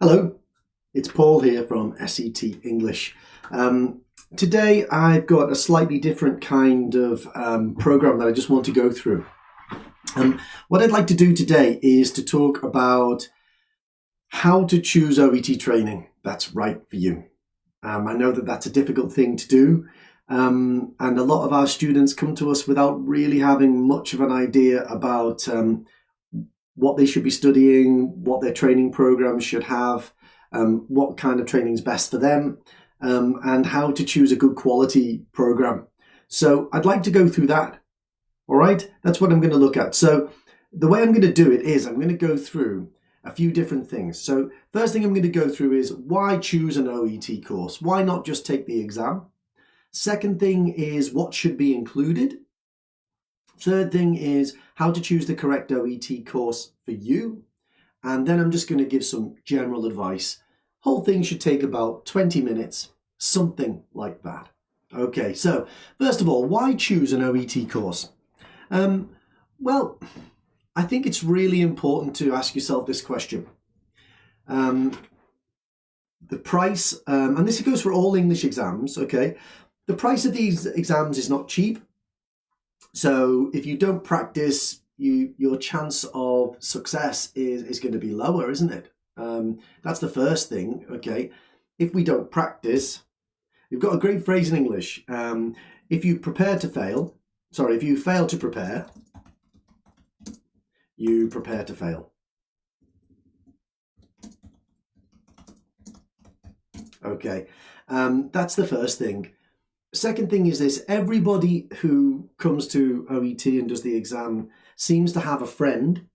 Hello, it's Paul here from SET English. Today I've got a slightly different kind of program that I just want to go through. What I'd like to do today is to talk about how to choose OET training that's right for you. I know that that's a difficult thing to do, and a lot of our students come to us without really having much of an idea about what they should be studying, what their training programs should have, what kind of training is best for them, and how to choose a good quality program. So I'd like to go through that. All right, that's what I'm going to look at. So the way I'm going to do it is I'm going to go through a few different things. So first thing I'm going to go through is why choose an OET course? Why not just take the exam? Second thing is what should be included. Third thing is how to choose the correct OET course for you. And then I'm just going to give some general advice. Whole thing should take about 20 minutes, something like that. Okay, so first of all, why choose an OET course? Well, I think it's really important to ask yourself this question. The price, and this goes for all English exams, okay? The price of these exams is not cheap. So if you don't practice, your chance of success is going to be lower, isn't it? That's the first thing, okay? If we don't practice, we've got a great phrase in English. If you fail to prepare, you prepare to fail. Okay, that's the first thing. Second thing is this: everybody who comes to OET and does the exam seems to have a friend,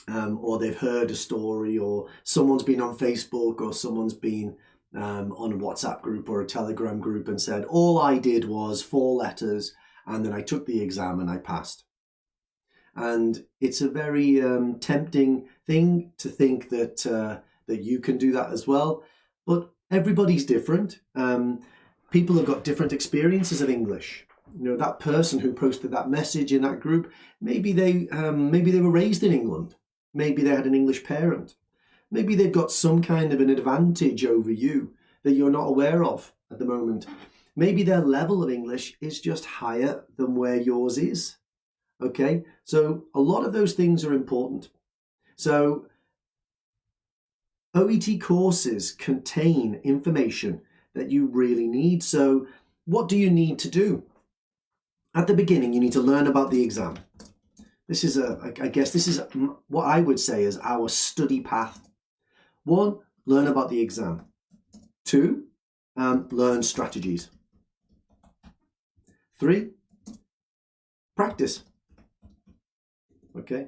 or they've heard a story, or someone's been on Facebook, or someone's been on a WhatsApp group or a Telegram group and said, all I did was 4 letters and then I took the exam and I passed. And it's a very tempting thing to think that that you can do that as well, but everybody's different. People have got different experiences of English. You know, that person who posted that message in that group, maybe they were raised in England. Maybe they had an English parent. Maybe they've got some kind of an advantage over you that you're not aware of at the moment. Maybe their level of English is just higher than where yours is. Okay, so a lot of those things are important. So OET courses contain information that you really need. So what do you need to do? At the beginning, you need to learn about the exam. This is what I would say is our study path. 1, learn about the exam. 2, learn strategies. 3, practice. Okay.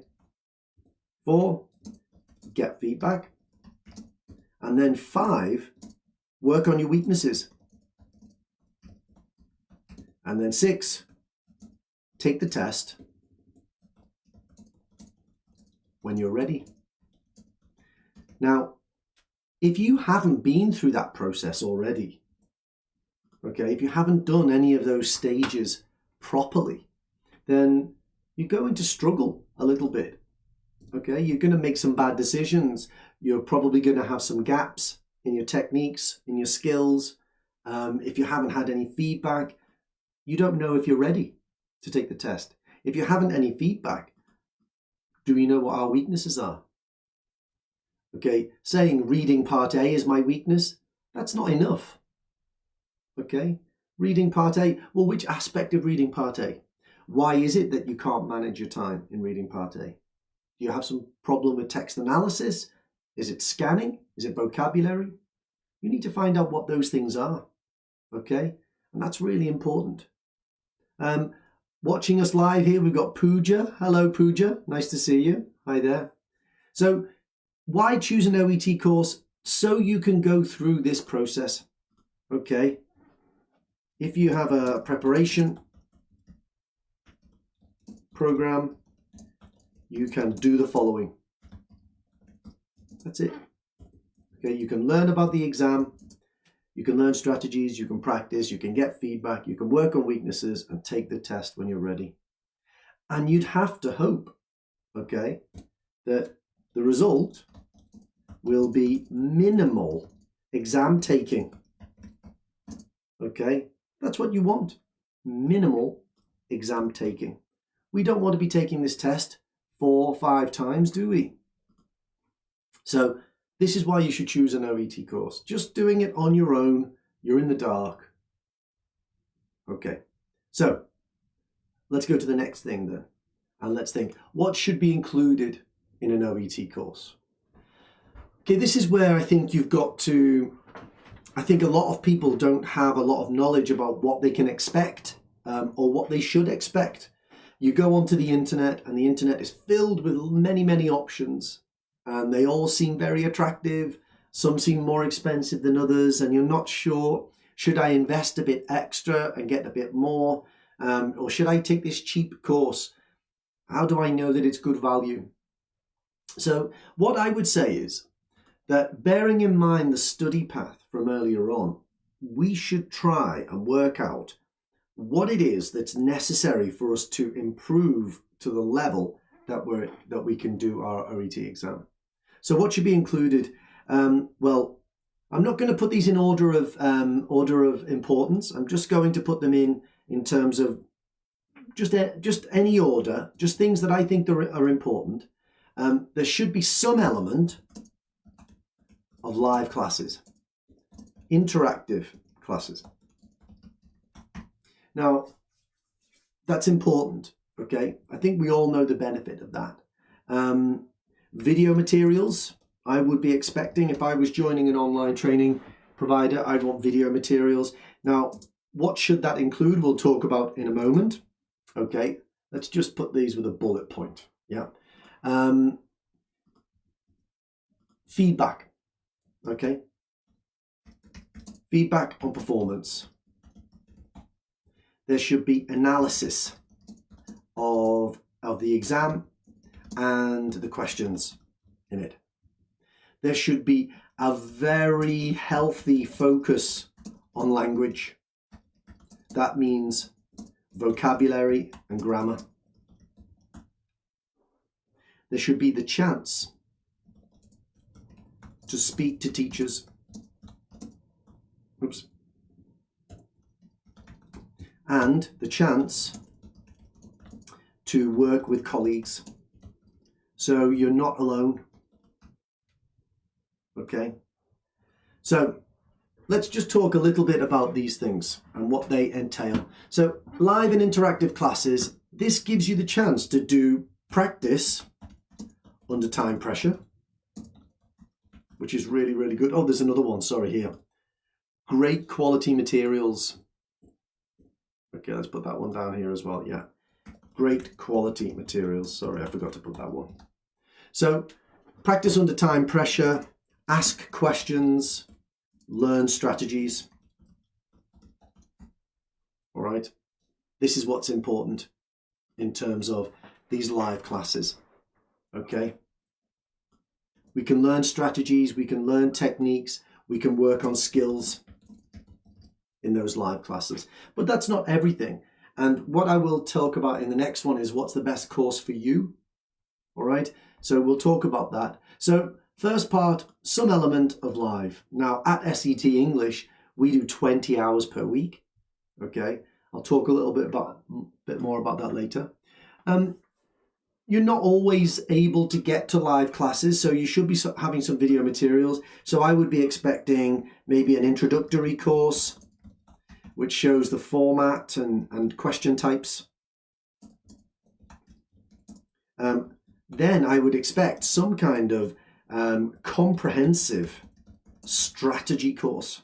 4, get feedback. And then 5, work on your weaknesses. And then 6, take the test when you're ready. Now, if you haven't been through that process already, okay, if you haven't done any of those stages properly, then you're going to struggle a little bit. Okay, you're going to make some bad decisions. You're probably going to have some gaps in your techniques, in your skills. If you haven't had any feedback, you don't know if you're ready to take the test. If you haven't any feedback, do we know what our weaknesses are? Okay, saying reading part A is my weakness, that's not enough. Okay, reading part A, well, which aspect of reading part A? Why is it that you can't manage your time in reading part A? Do you have some problem with text analysis? Is it scanning? Is it vocabulary? You need to find out what those things are. Okay, and that's really important. Watching us live here, we've got Pooja. Hello, Pooja. Nice to see you. Hi there. So why choose an OET course? So you can go through this process. Okay. If you have a preparation program, you can do the following. That's it. Okay, you can learn about the exam. You can learn strategies, you can practice, you can get feedback, you can work on weaknesses and take the test when you're ready. And you'd have to hope, okay, that the result will be minimal exam taking. Okay, that's what you want, minimal exam taking. We don't want to be taking this test 4 or 5 times, do we? So this is why you should choose an OET course. Just doing it on your own, you're in the dark. Okay, so let's go to the next thing then. And let's think, what should be included in an OET course? Okay, this is where I think you've got to, I think a lot of people don't have a lot of knowledge about what they can expect or what they should expect. You go onto the internet and the internet is filled with many, many options and they all seem very attractive. Some seem more expensive than others and you're not sure, should I invest a bit extra and get a bit more? Or should I take this cheap course? How do I know that it's good value? So what I would say is that bearing in mind the study path from earlier on, we should try and work out what it is that's necessary for us to improve to the level that we can do our OET exam. So what should be included? Well, I'm not going to put these in order of importance. I'm just going to put them in terms of just any order, just things that I think are important. There should be some element of live classes, interactive classes. Now, that's important, okay? I think we all know the benefit of that. Video materials, I would be expecting if I was joining an online training provider, I'd want video materials. Now, what should that include? We'll talk about in a moment. Okay, let's just put these with a bullet point. Yeah. Feedback. Okay. Feedback on performance. There should be analysis of the exam and the questions in it. There should be a very healthy focus on language. That means vocabulary and grammar. There should be the chance to speak to teachers. Oops. And the chance to work with colleagues. So you're not alone. Okay. So let's just talk a little bit about these things and what they entail. So live and interactive classes, this gives you the chance to do practice under time pressure, which is really, really good. Oh, there's another one, sorry, here. Great quality materials. Okay, let's put that one down here as well, yeah. Great quality materials. Sorry, I forgot to put that one. So practice under time pressure, ask questions, learn strategies. All right. This is what's important in terms of these live classes. Okay. We can learn strategies, we can learn techniques, we can work on skills in those live classes. But that's not everything. And what I will talk about in the next one is what's the best course for you. All right. So we'll talk about that. So first part, some element of live. Now at SET English, we do 20 hours per week. Okay. I'll talk a little bit more about that later. You're not always able to get to live classes, so you should be having some video materials. So I would be expecting maybe an introductory course, which shows the format and question types. Then I would expect some kind of comprehensive strategy course.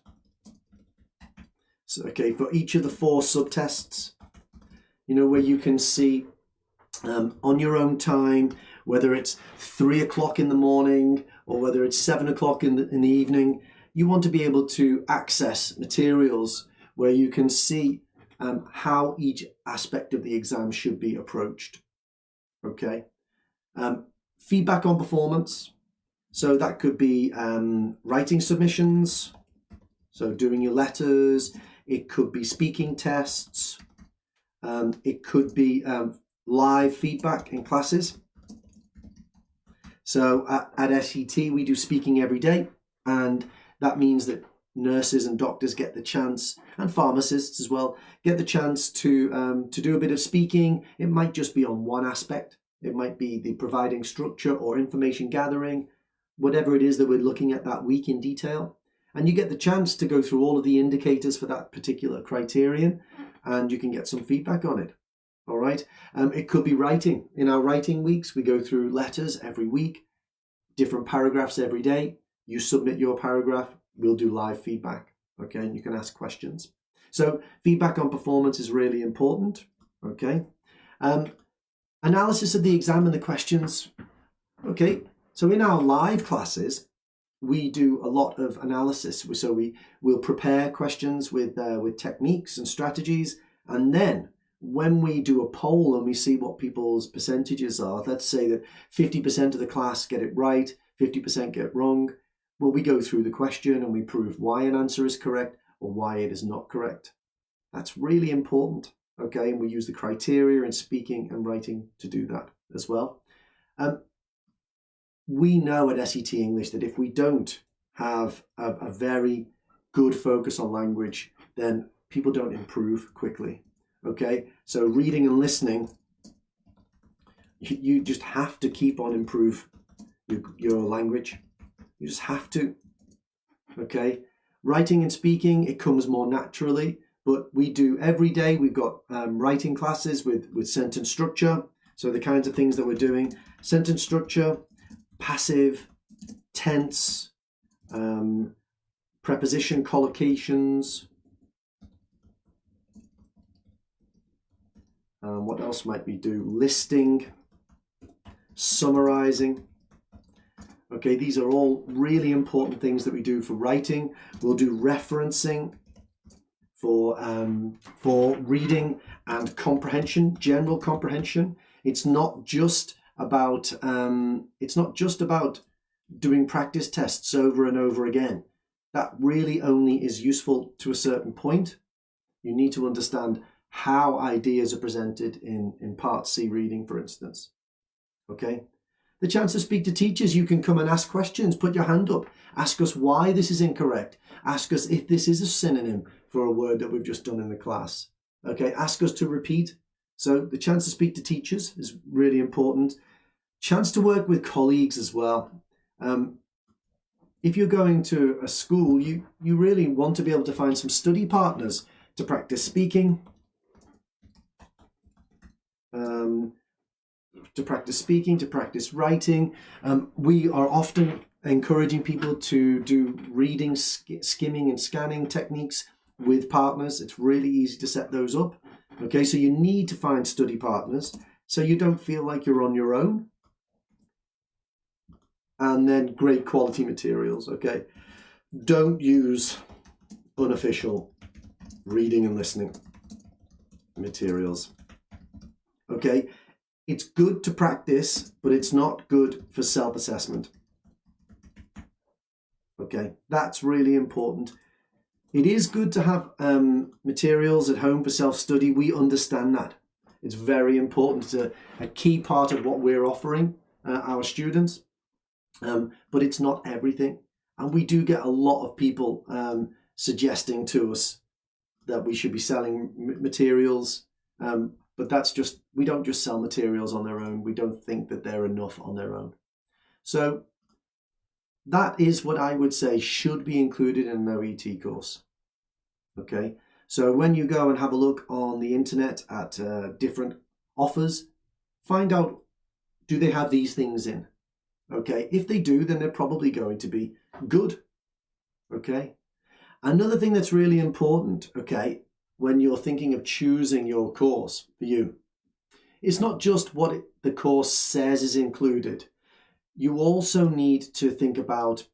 So, okay, for each of the 4 subtests, you know, where you can see on your own time, whether it's 3 o'clock in the morning or whether it's 7 o'clock in the evening, you want to be able to access materials where you can see how each aspect of the exam should be approached. Okay. Feedback on performance. So that could be writing submissions, so doing your letters. It could be speaking tests. It could be live feedback in classes. So at SET, we do speaking every day, and that means that nurses and doctors get the chance, and pharmacists as well, get the chance to do a bit of speaking. It might just be on one aspect. It might be the providing structure or information gathering, whatever it is that we're looking at that week in detail. And you get the chance to go through all of the indicators for that particular criterion, and you can get some feedback on it. All right. It could be writing. In our writing weeks, we go through letters every week, different paragraphs every day. You submit your paragraph, we'll do live feedback. Okay, and you can ask questions. So feedback on performance is really important. Okay. Analysis of the exam and the questions. Okay, so in our live classes, we do a lot of analysis. So we'll prepare questions with techniques and strategies, and then when we do a poll and we see what people's percentages are, let's say that 50% of the class get it right, 50% get it wrong. Well, we go through the question and we prove why an answer is correct or why it is not correct. That's really important. Okay, and we use the criteria in speaking and writing to do that as well. We know at SET English that if we don't have a very good focus on language, then people don't improve quickly. Okay, so reading and listening, you just have to keep on improve your language. You just have to. Okay, writing and speaking, it comes more naturally, but we do every day. We've got writing classes with sentence structure. So the kinds of things that we're doing: sentence structure, passive, tense, preposition collocations. What else might we do? Listing, summarizing. Okay, these are all really important things that we do for writing. We'll do referencing for reading and comprehension, general comprehension. It's not just about doing practice tests over and over again. That really only is useful to a certain point. You need to understand how ideas are presented in Part C reading, for instance. Okay? The chance to speak to teachers, you can come and ask questions, put your hand up, ask us why this is incorrect, ask us if this is a synonym for a word that we've just done in the class. Okay, ask us to repeat. So the chance to speak to teachers is really important. Chance to work with colleagues as well. If you're going to a school, you really want to be able to find some study partners to practice speaking, to practice writing. We are often encouraging people to do reading, skimming and scanning techniques with partners. It's really easy to set those up. Okay, so you need to find study partners so you don't feel like you're on your own. And then great quality materials. Okay, don't use unofficial reading and listening materials. Okay, it's good to practice, but it's not good for self-assessment. Okay, that's really important. It is good to have materials at home for self-study. We understand that. It's very important. It's a key part of what we're offering our students, but it's not everything. And we do get a lot of people suggesting to us that we should be selling materials, but that's just, we don't just sell materials on their own. We don't think that they're enough on their own. So that is what I would say should be included in an OET course. Okay, so when you go and have a look on the internet at different offers, find out, do they have these things in? Okay, if they do, then they're probably going to be good. Okay, another thing that's really important, okay, when you're thinking of choosing your course for you, it's not just what the course says is included. You also need to think about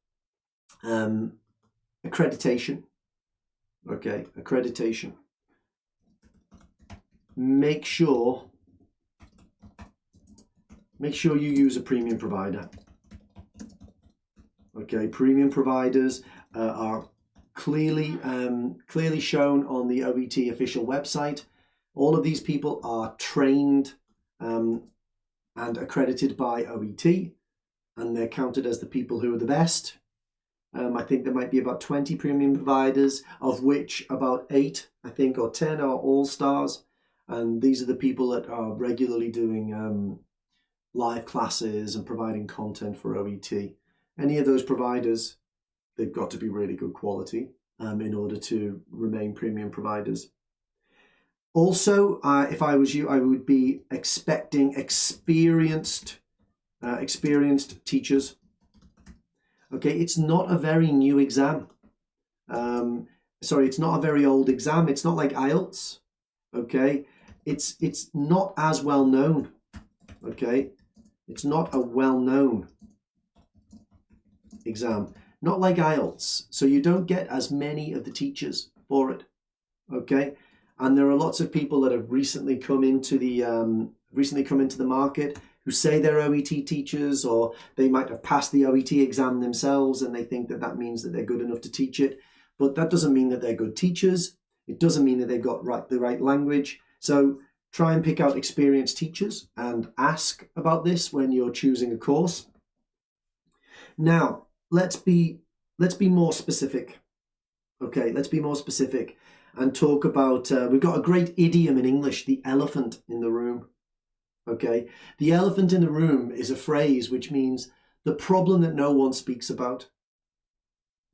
accreditation. Okay, accreditation. Make sure you use a premium provider. Okay, premium providers are clearly shown on the OET official website. All of these people are trained and accredited by OET. and they're counted as the people who are the best. I think there might be about 20 premium providers, of which about 8, I think, or 10 are all-stars. And these are the people that are regularly doing live classes and providing content for OET. Any of those providers, they've got to be really good quality in order to remain premium providers. Also, if I was you, I would be expecting experienced teachers. Okay, it's not a very new exam. Sorry, it's not a very old exam. It's not like IELTS. Okay, it's not as well known. Okay, it's not a well-known exam. Not like IELTS. So you don't get as many of the teachers for it. Okay, and there are lots of people that have recently come into the market who say they're OET teachers, or they might have passed the OET exam themselves and they think that that means that they're good enough to teach it. But that doesn't mean that they're good teachers. It doesn't mean that they've got the right language. So try and pick out experienced teachers and ask about this when you're choosing a course. Now, let's be more specific. Okay, let's be more specific and talk about, we've got a great idiom in English, the elephant in the room. Okay, the elephant in the room is a phrase which means the problem that no one speaks about.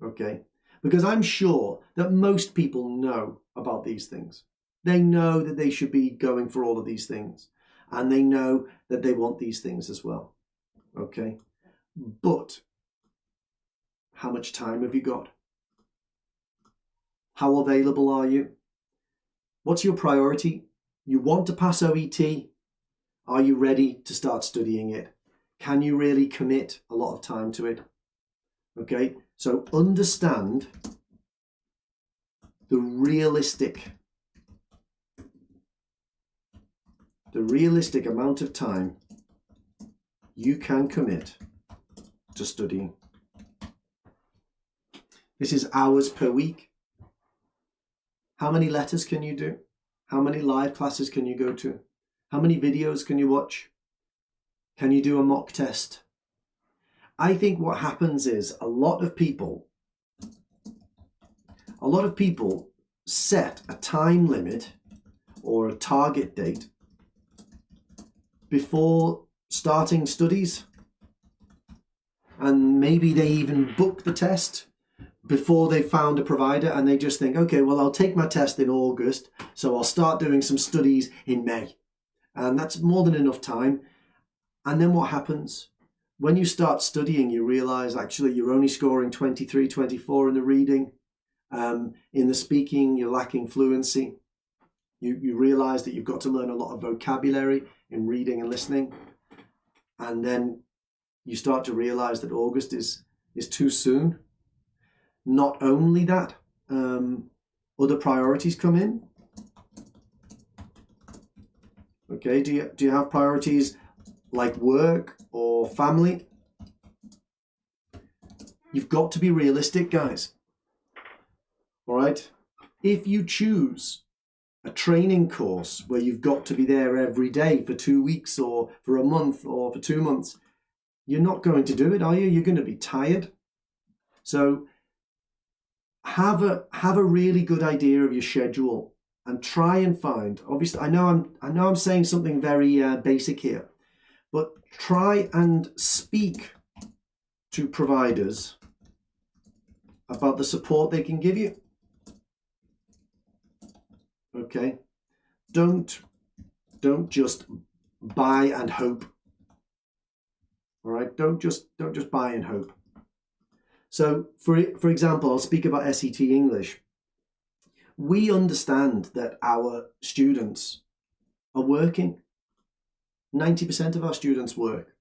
Okay, because I'm sure that most people know about these things. They know that they should be going for all of these things, and they know that they want these things as well. Okay, but how much time have you got? How available are you? What's your priority? You want to pass OET? Are you ready to start studying it? Can you really commit a lot of time to it? Okay, so understand the realistic amount of time you can commit to studying. This is hours per week. How many letters can you do? How many live classes can you go to? How many videos can you watch? Can you do a mock test? I think what happens is a lot of people set a time limit or a target date before starting studies, and maybe they even book the test before they found a provider, and they just think, okay, well, I'll take my test in August, so I'll start doing some studies in May. And that's more than enough time. And then what happens? When you start studying, you realize actually you're only scoring 23, 24 in the reading. In the speaking, you're lacking fluency. You realize that you've got to learn a lot of vocabulary in reading and listening. And then you start to realize that August is too soon. Not only that, other priorities come in. Okay, do you have priorities like work or family? You've got to be realistic, guys. All right? If you choose a training course where you've got to be there every day for 2 weeks or for a month or for 2 months, you're not going to do it, are you? You're going to be tired. So have a really good idea of your schedule. And try and find, obviously, I know I'm saying something very basic here, but try and speak to providers about the support they can give you. Okay, don't just buy and hope. All right, don't just buy and hope. So, for example, I'll speak about SET English. We understand that our students are working. 90% of our students work.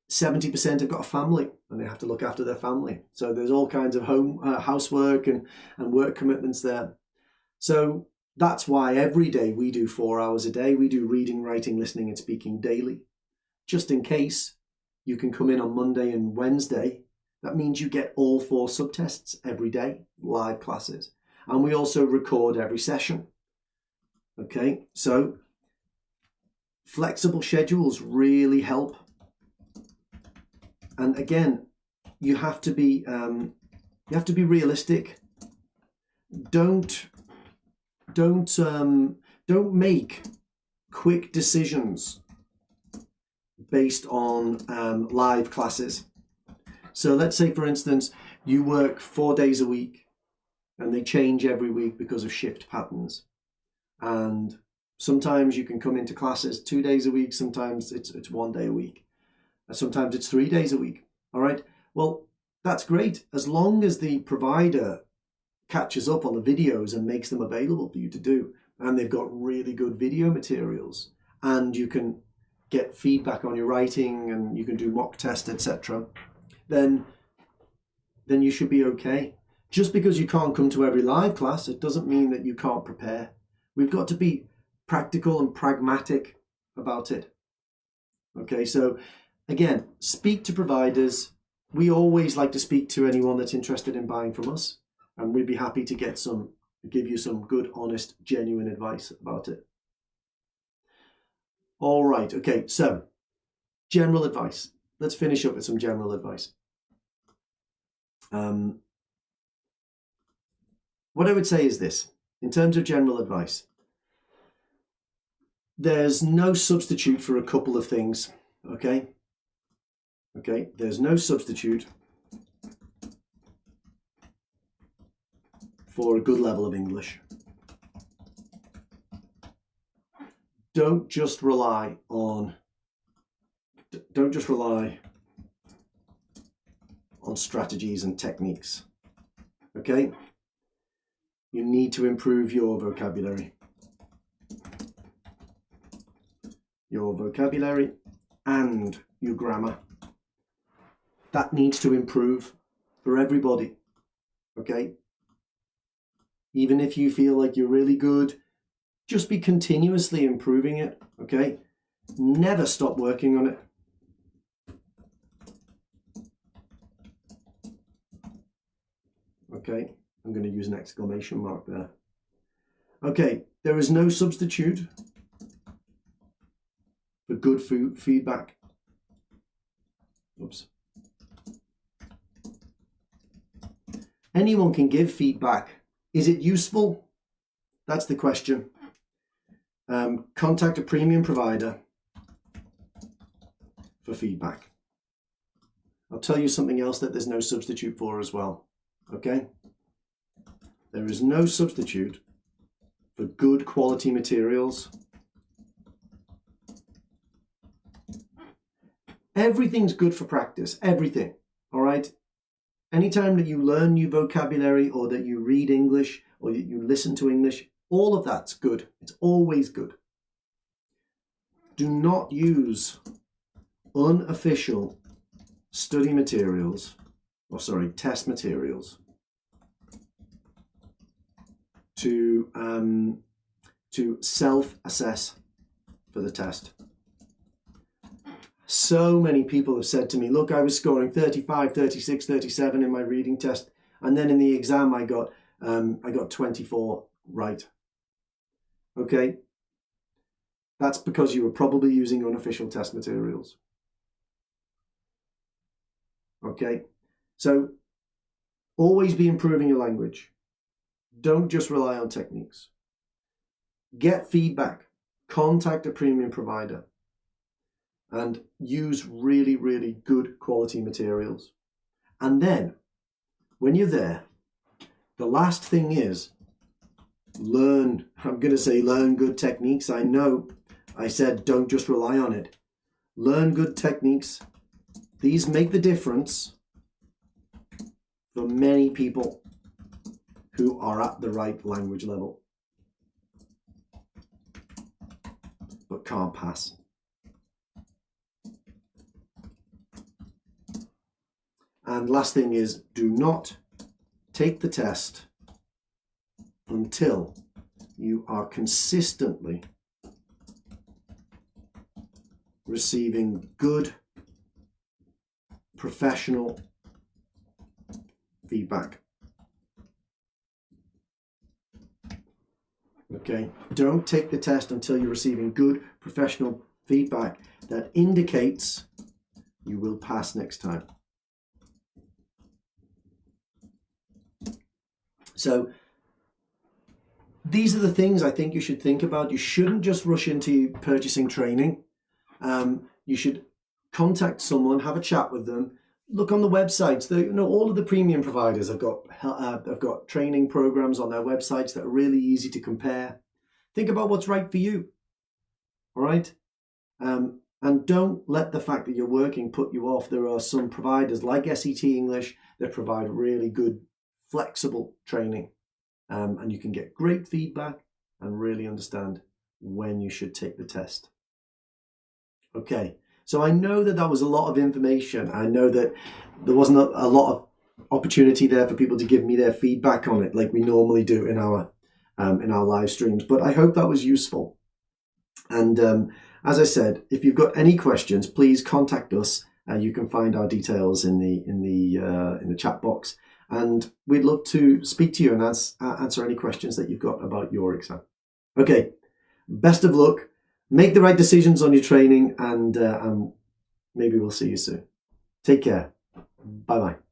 70% have got a family and they have to look after their family. So there's all kinds of housework and work commitments there. So that's why every day we do 4 hours a day. We do reading, writing, listening and speaking daily. Just in case you can come in on Monday and Wednesday, that means you get all 4 subtests every day, live classes. And we also record every session. Okay, so flexible schedules really help. And again, you have to be realistic. Don't make quick decisions based on live classes. So let's say, for instance, you work 4 days a week and they change every week because of shift patterns. And sometimes you can come into classes 2 days a week, sometimes it's 1 day a week, and sometimes it's 3 days a week. All right, well, that's great as long as the provider catches up on the videos and makes them available for you to do, and they've got really good video materials, and you can get feedback on your writing and you can do mock tests, etc. then you should be okay. Just because you can't come to every live class, it doesn't mean that you can't prepare. We've got to be practical and pragmatic about it. Okay, so again, speak to providers. We always like to speak to anyone that's interested in buying from us, and we'd be happy to give you some good, honest, genuine advice about it. All right, okay, so general advice. Let's finish up with some general advice. What I would say is this, in terms of general advice, there's no substitute for a couple of things, okay? Okay, there's no substitute for a good level of English. Don't just rely on strategies and techniques, okay? You need to improve your vocabulary. And your grammar. That needs to improve for everybody, okay? Even if you feel like you're really good, just be continuously improving it, okay? Never stop working on it. Okay, I'm going to use an exclamation mark there. Okay, there is no substitute for good feedback. Oops. Anyone can give feedback. Is it useful? That's the question. Contact a premium provider for feedback. I'll tell you something else that there's no substitute for as well. Okay? There is no substitute for good quality materials. Everything's good for practice, everything, all right? Anytime that you learn new vocabulary or that you read English or you listen to English, all of that's good. It's always good. Do not use unofficial study materials, test materials to self-assess for the test. So many people have said to me, look, I was scoring 35, 36, 37 in my reading test, and then in the exam I got 24 right. Okay? That's because you were probably using unofficial test materials. Okay? So always be improving your language. Don't just rely on techniques. Get feedback. Contact a premium provider. And use really, really good quality materials. And then, when you're there, the last thing is learn. I'm going to say learn good techniques. I know I said don't just rely on it. Learn good techniques. These make the difference for many people who are at the right language level but can't pass. And last thing is, do not take the test until you are consistently receiving good professional feedback. Okay, don't take the test until you're receiving good professional feedback that indicates You will pass next time. So these are the things I think you should think about. You shouldn't just rush into purchasing training. You should contact someone, have a chat with them, look on the websites. All of the premium providers have got training programs on their websites that are really easy to compare. Think about what's right for you. All right? And don't let the fact that you're working put you off. There are some providers like SET English that provide really good, flexible training. And you can get great feedback and really understand when you should take the test. Okay, so I know that was a lot of information. I know that there wasn't a lot of opportunity there for people to give me their feedback on it like we normally do in our live streams, but I hope that was useful. And as I said, if you've got any questions, please contact us. You can find our details in the chat box. And we'd love to speak to you and answer any questions that you've got about your exam. Okay, best of luck. Make the right decisions on your training, and maybe we'll see you soon. Take care. Bye-bye.